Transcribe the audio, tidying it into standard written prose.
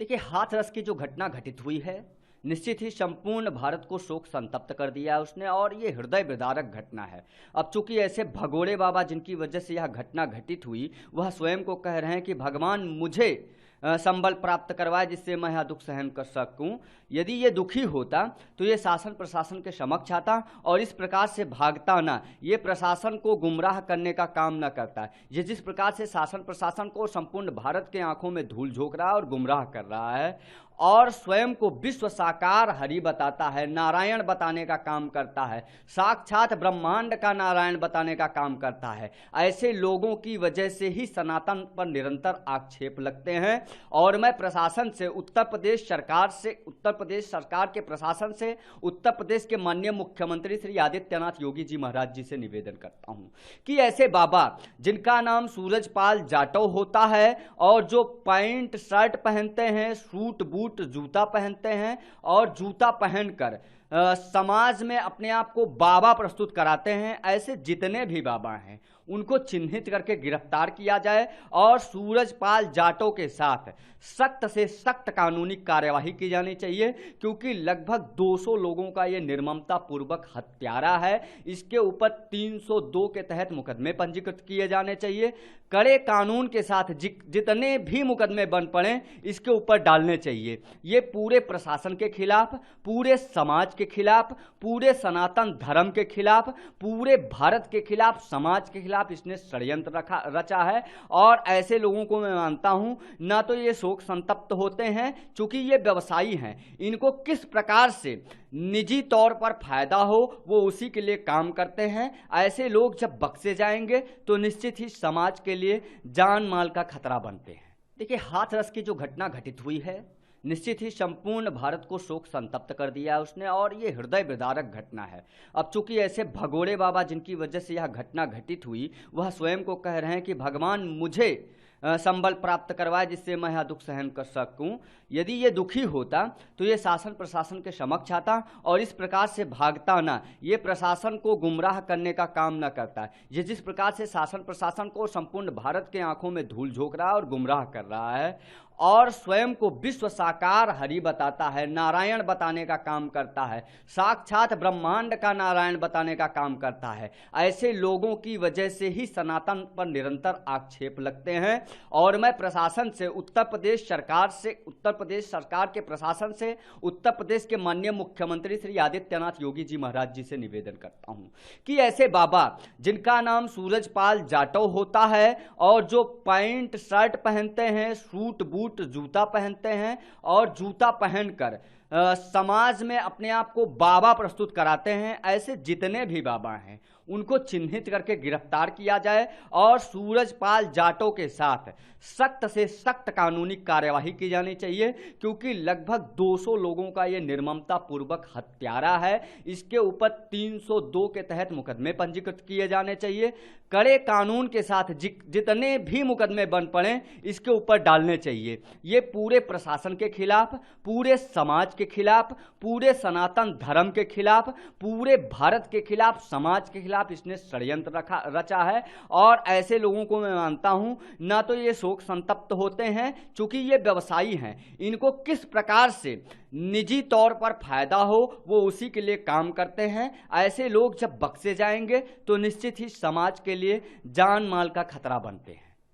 देखिए, हाथरस की जो घटना घटित हुई है, निश्चित ही संपूर्ण भारत को शोक संतप्त कर दिया है उसने, और ये हृदय विदारक घटना है। अब चूंकि ऐसे भगोड़े बाबा जिनकी वजह से यह घटना घटित हुई, वह स्वयं को कह रहे हैं कि भगवान मुझे संबल प्राप्त करवाए जिससे मैं यह दुख सहन कर सकूं। यदि ये दुखी होता तो ये शासन प्रशासन के समक्ष आता और इस प्रकार से भागता ना, ये प्रशासन को गुमराह करने का काम न करता। ये जिस प्रकार से शासन प्रशासन को संपूर्ण भारत के आंखों में धूल झोंक रहा है और गुमराह कर रहा है और स्वयं को विश्व साकार हरि बताता है, नारायण बताने का काम करता है, साक्षात ब्रह्मांड का नारायण बताने का काम करता है, ऐसे लोगों की वजह से ही सनातन पर निरंतर आक्षेप लगते हैं। और मैं प्रशासन से, उत्तर प्रदेश सरकार के प्रशासन से, उत्तर प्रदेश के माननीय मुख्यमंत्री श्री आदित्यनाथ योगी जी महाराज जी से निवेदन करता हूं कि ऐसे बाबा जिनका नाम सूरजपाल जाटव होता है और जो पैंट शर्ट पहनते हैं, सूट बूट जूता पहनते हैं और जूता पहनकर समाज में अपने आप को बाबा प्रस्तुत कराते हैं, ऐसे जितने भी बाबा हैं उनको चिन्हित करके गिरफ्तार किया जाए और सूरजपाल जाटव के साथ सख्त से सख्त कानूनी कार्यवाही की जानी चाहिए, क्योंकि लगभग 200 लोगों का ये निर्ममता पूर्वक हत्यारा है। इसके ऊपर 302 के तहत मुकदमे पंजीकृत किए जाने चाहिए। कड़े कानून के साथ जितने भी मुकदमे बन पड़े इसके ऊपर डालने चाहिए। ये पूरे प्रशासन के खिलाफ, पूरे समाज के खिलाफ, पूरे सनातन धर्म के खिलाफ, पूरे भारत के खिलाफ, समाज के खिलाफ इसने षड्यंत्र रचा है। और ऐसे लोगों को मैं मानता हूं ना तो ये शोक संतप्त होते हैं, चूंकि ये व्यवसायी हैं, इनको किस प्रकार से निजी तौर पर फायदा हो वो उसी के लिए काम करते हैं। ऐसे लोग जब बख्शे जाएंगे तो निश्चित ही समाज के लिए जान माल का खतरा बनते हैं। देखिए, हाथरस की जो घटना घटित हुई है, निश्चित ही संपूर्ण भारत को शोक संतप्त कर दिया है उसने, और ये हृदय विदारक घटना है। अब चूंकि ऐसे भगोड़े बाबा जिनकी वजह से यह घटना घटित हुई, वह स्वयं को कह रहे हैं कि भगवान मुझे संबल प्राप्त करवाए जिससे मैं यह दुख सहन कर सकूं। यदि ये दुखी होता तो ये शासन प्रशासन के समक्ष आता और इस प्रकार से भागता ना, ये प्रशासन को गुमराह करने का काम न करता। ये जिस प्रकार से शासन प्रशासन को संपूर्ण भारत के आंखों में धूल झोंक रहा है और गुमराह कर रहा है और स्वयं को विश्व साकार हरि बताता है, नारायण बताने का काम करता है, साक्षात ब्रह्मांड का नारायण बताने का काम करता है, ऐसे लोगों की वजह से ही सनातन पर निरंतर आक्षेप लगते हैं। और मैं प्रशासन से, उत्तर प्रदेश सरकार के प्रशासन से, उत्तर प्रदेश के माननीय मुख्यमंत्री श्री आदित्यनाथ योगी जी महाराज जी से निवेदन करता हूं कि ऐसे बाबा जिनका नाम सूरजपाल जाटव होता है और जो पैंट शर्ट पहनते हैं, सूट बूट जूता पहनते हैं और जूता पहनकर समाज में अपने आप को बाबा प्रस्तुत कराते हैं, ऐसे जितने भी बाबा हैं उनको चिन्हित करके गिरफ्तार किया जाए और सूरजपाल जाटव के साथ सख्त से सख्त कानूनी कार्यवाही की जानी चाहिए, क्योंकि लगभग 200 लोगों का ये निर्ममता पूर्वक हत्यारा है। इसके ऊपर 302 के तहत मुकदमे पंजीकृत किए जाने चाहिए। कड़े कानून के साथ जितने भी मुकदमे बन पड़े इसके ऊपर डालने चाहिए। ये पूरे प्रशासन के खिलाफ, पूरे समाज के खिलाफ, पूरे सनातन धर्म के खिलाफ, पूरे भारत के खिलाफ, समाज के खिलाफ इसने षड्यंत्र रचा है। और ऐसे लोगों को मैं मानता हूं ना तो ये शोक संतप्त होते हैं, चूंकि ये व्यवसायी हैं, इनको किस प्रकार से निजी तौर पर फायदा हो वो उसी के लिए काम करते हैं। ऐसे लोग जब बख्शे जाएंगे तो निश्चित ही समाज के लिए जान माल का खतरा बनते हैं।